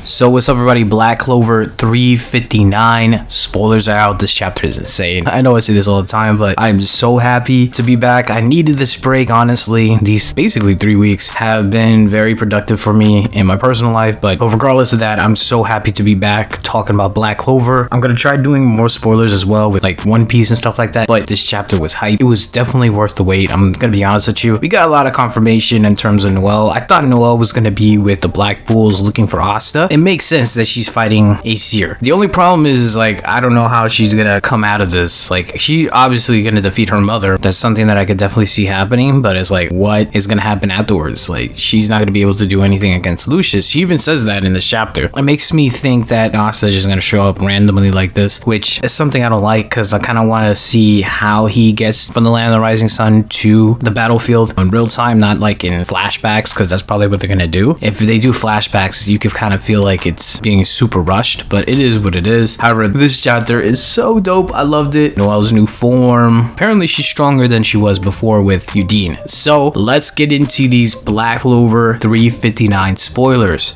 So what's up everybody, Black Clover 359. Spoilers are out. This chapter is insane. I know I say this all the time, but I'm so happy to be back. I needed this break, honestly. These basically 3 weeks have been very productive for me in my personal life, but regardless of that, I'm so happy to be back talking about Black Clover. I'm gonna try doing more spoilers as well with like One Piece and stuff like that, but this chapter was hype. It was definitely worth the wait. I'm gonna be honest with you. We got a lot of confirmation in terms of Noelle. I thought Noelle was gonna be with the Black Bulls looking for Asta. It makes sense that she's fighting Acier. The only problem is like, I don't know how she's gonna come out of this. Like, she obviously gonna defeat her mother. That's something that I could definitely see happening, but it's like, what is gonna happen afterwards? Like, she's not gonna be able to do anything against Lucius. She even says that in this chapter. It makes me think that Asta is just gonna show up randomly like this, which is something I don't like, because I kind of want to see how he gets from the land of the rising sun to the battlefield in real time, not like in flashbacks, because that's probably what they're gonna do. If they do flashbacks, you can kind of feel like it's being super rushed, but it is what it is. However, this chapter is so dope. I loved it. Noelle's new form. Apparently she's stronger than she was before with 𝚲𝚘𝚎𝚘𝚘. So let's get into these Black Clover 359 spoilers.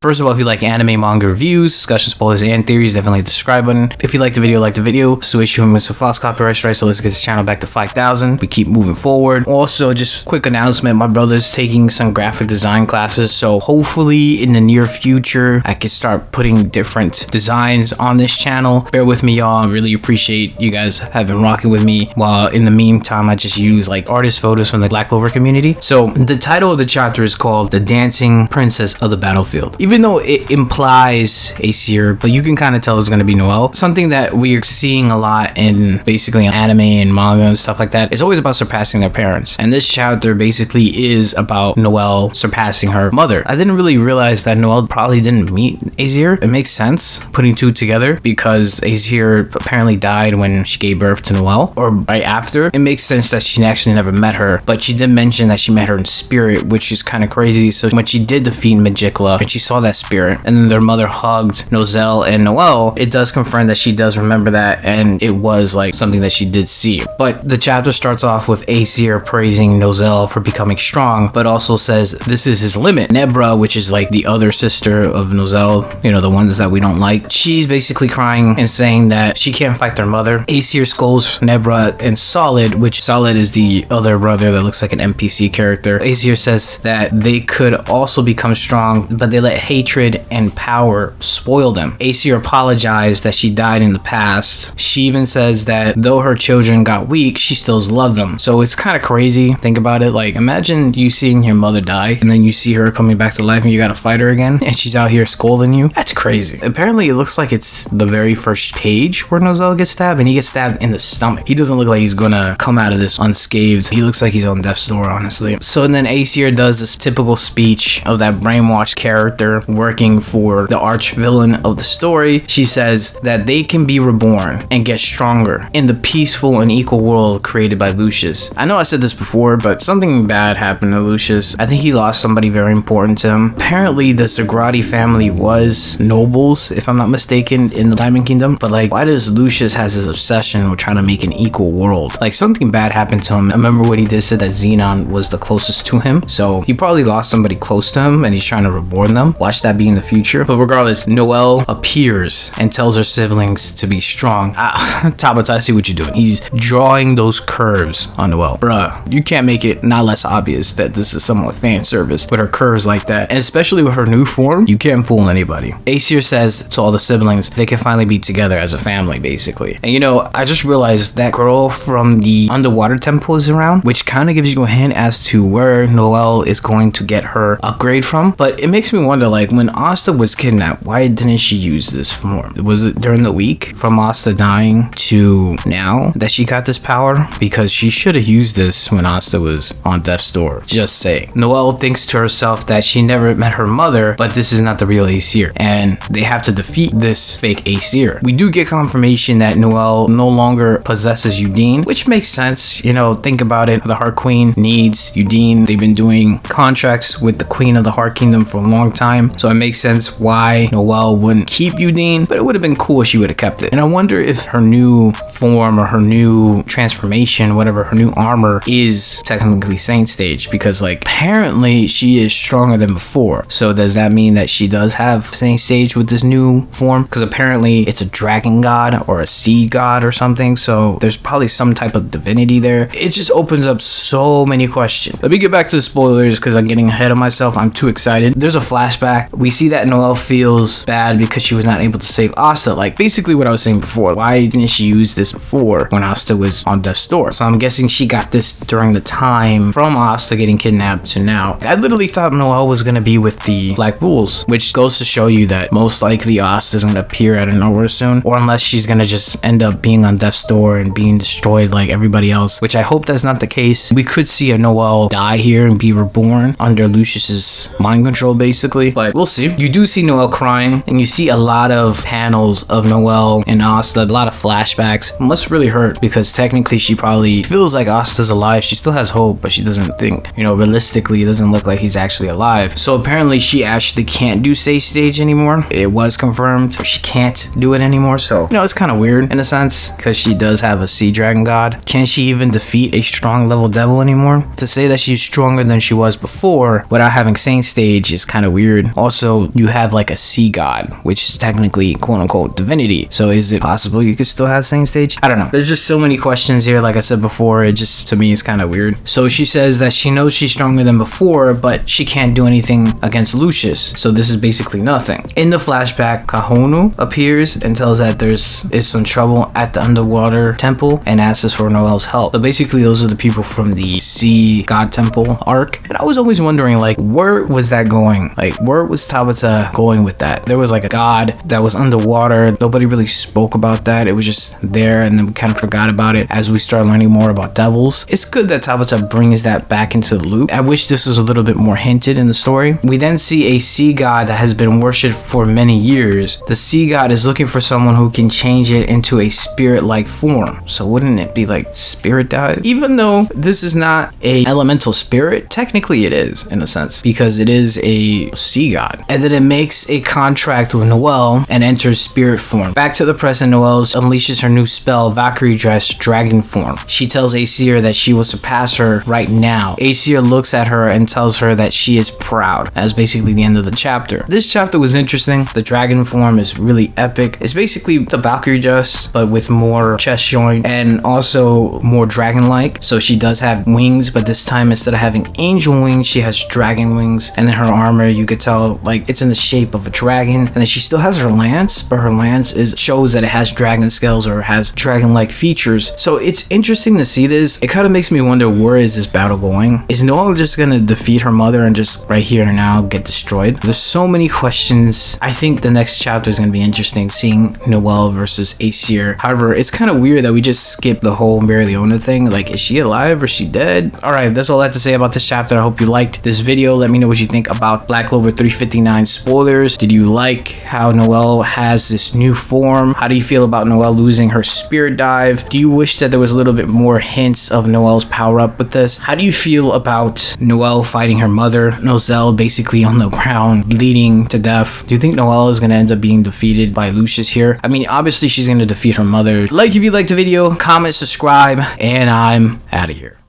First of all, if you like anime, manga reviews, discussion, spoilers, and theories, definitely hit the subscribe button. If you like the video, like the video. So issue with some false copyright strikes, so let's get this channel back to 5,000. We keep moving forward. Also, just quick announcement, my brother's taking some graphic design classes, so hopefully in the near future, I can start putting different designs on this channel. Bear with me, y'all. I really appreciate you guys have been rocking with me, while in the meantime, I just use like artist photos from the Black Clover community. So the title of the chapter is called The Dancing Princess of the Battlefield. Even though it implies Acier, but you can kind of tell it's going to be Noelle. Something that we are seeing a lot in basically anime and manga and stuff like that is always about surpassing their parents. And this chapter basically is about Noelle surpassing her mother. I didn't really realize that Noelle probably didn't meet Acier. It makes sense putting two together, because Acier apparently died when she gave birth to Noelle, or right after. It makes sense that she actually never met her, but she did mention that she met her in spirit, which is kind of crazy. So when she did defeat 𝚲𝚖𝚎𝚑𝚝 and she saw that spirit, and then their mother hugged Nolles and Noelle, it does confirm that she does remember that, and it was like something that she did see. But the chapter starts off with Acier praising Noelle for becoming strong, but also says this is his limit. Nebra, which is like the other sister of Noelle, you know, the ones that we don't like, she's basically crying and saying that she can't fight their mother. Acier scolds Nebra and 𝚲𝚎, which 𝚲𝚎 is the other brother that looks like an NPC character. Acier says that they could also become strong, but they let hatred and power spoil them. Acier apologized that she died in the past. She even says that though her children got weak, she still loved them. So it's kind of crazy. Think about it. Like, imagine you seeing your mother die, and then you see her coming back to life, and you gotta fight her again, and she's out here scolding you. That's crazy. Apparently, it looks like it's the very first page where Noelle gets stabbed, and he gets stabbed in the stomach. He doesn't look like he's gonna come out of this unscathed. He looks like he's on death's door, honestly. So then Acier does this typical speech of that brainwashed character working for the arch villain of the story. She says that they can be reborn and get stronger in the peaceful and equal world created by Lucius. I know I said this before, but something bad happened to Lucius. I think he lost somebody very important to him. Apparently the 𝚬𝚙𝚎 family was nobles, if I'm not mistaken, in the Diamond Kingdom. But like, why does Lucius has this obsession with trying to make an equal world? Like, something bad happened to him. I remember what he did, said that Xenon was the closest to him, so he probably lost somebody close to him and he's trying to reborn them. Watch that be in the future. But regardless, Noelle appears and tells her siblings to be strong. 𝚲𝚘𝚎𝚘𝚘, I see what you're doing. He's drawing those curves on Noelle. Bruh, you can't make it not less obvious that this is somewhat fan service with her curves like that. And especially with her new form, you can't fool anybody. Acier says to all the siblings they can finally be together as a family, basically. And you know, I just realized that girl from the underwater temple is around, which kind of gives you a hint as to where Noelle is going to get her upgrade from. But it makes me wonder, like, when Asta was kidnapped, why didn't she use this form? Was it during the week from Asta dying to now that she got this power? Because she should have used this when Asta was on death's door. Just saying. Noelle thinks to herself that she never met her mother, but this is not the real Acier, and they have to defeat this fake Acier. We do get confirmation that Noelle no longer possesses 𝚲𝚘𝚎𝚘𝚘, which makes sense. You know, think about it. The Heart Queen needs 𝚲𝚘𝚎𝚘𝚘. They've been doing contracts with the Queen of the Heart Kingdom for a long time. him. So it makes sense why Noelle wouldn't keep Udine, but it would have been cool if she would have kept it. And I wonder if her new form or her new transformation, whatever, her new armor is technically Saint Stage, because like apparently she is stronger than before. So does that mean that she does have Saint Stage with this new form? Because apparently it's a dragon god or a sea god or something. So there's probably some type of divinity there. It just opens up so many questions. Let me get back to the spoilers because I'm getting ahead of myself. I'm too excited. There's a flashback. We see that Noelle feels bad because she was not able to save Asta. Like basically what I was saying before. Why didn't she use this before when Asta was on death's door? So I'm guessing she got this during the time from Asta getting kidnapped to now. I literally thought Noelle was going to be with the Black Bulls, which goes to show you that most likely Asta is going to appear out of nowhere soon, or unless she's going to just end up being on death's door and being destroyed like everybody else, which I hope that's not the case. We could see a Noelle die here and be reborn under Lucius's mind control basically, but we'll see. You do see Noelle crying, and you see a lot of panels of Noelle and Asta, a lot of flashbacks. It must really hurt because technically she probably feels like Asta's alive. She still has hope, but she doesn't think, you know, realistically it doesn't look like he's actually alive. So apparently she actually can't do Saint Stage anymore. It was confirmed, so she can't do it anymore. So, you know, it's kind of weird in a sense because she does have a sea dragon god. Can she even defeat a strong level devil anymore? To say that she's stronger than she was before without having Saint Stage is kind of weird. Also, you have like a sea god, which is technically quote unquote divinity. So is it possible you could still have Saint Stage? I don't know. There's just so many questions here. Like I said before, it just, to me, is kind of weird. So she says that she knows she's stronger than before, but she can't do anything against Lucius. So this is basically nothing. In the flashback, Kahonu appears and tells that there's some trouble at the underwater temple and asks for Noelle's help. So basically those are the people from the Sea God Temple arc. And I was always wondering, like, where was that going? Like, where was 𝚲𝚘𝚏 going with that? There was like a god that was underwater. Nobody really spoke about that. It was just there, and then we kind of forgot about it as we start learning more about devils. It's good that 𝚲𝚏 brings that back into the loop. I wish this was a little bit more hinted in the story. We then see a sea god that has been worshipped for many years. The sea god is looking for someone who can change it into a spirit-like form. So wouldn't it be like spirit dive? Even though this is not a elemental spirit, technically it is in a sense because it is a sea god. And then it makes a contract with Noelle and enters spirit form. Back to the present, Noelle unleashes her new spell, Valkyrie Dress Dragon Form. She tells Acier that she will surpass her right now. Acier looks at her and tells her that she is proud. That's basically the end of the chapter. This chapter was interesting. The dragon form is really epic. It's basically the Valkyrie dress, but with more chest joint and also more dragon-like. So she does have wings, but this time instead of having angel wings, she has dragon wings. And then her armor, you could tell like it's in the shape of a dragon. And then she still has her lance, but her lance shows that it has dragon scales or has dragon-like features. So it's interesting to see this. It kind of makes me wonder, where is this battle going? Is Noelle just gonna defeat her mother and just right here and now get destroyed? There's so many questions. I think the next chapter is gonna be interesting, seeing Noelle versus Acier. However, it's kind of weird that we just skipped the whole Mereoleona thing. Like, is she alive or is she dead? All right, that's all I have to say about this chapter. I hope you liked this video. Let me know what you think about Black Clover 359 spoilers. Did you like how Noelle has this new form? How do you feel about Noelle losing her spirit dive? Do you wish that there was a little bit more hints of Noelle's power up with this? How do you feel about Noelle fighting her mother, Noelle basically on the ground bleeding to death? Do you think Noelle is going to end up being defeated by Lucius here? I mean, obviously she's going to defeat her mother. Like if you liked the video, comment, subscribe, and I'm out of here.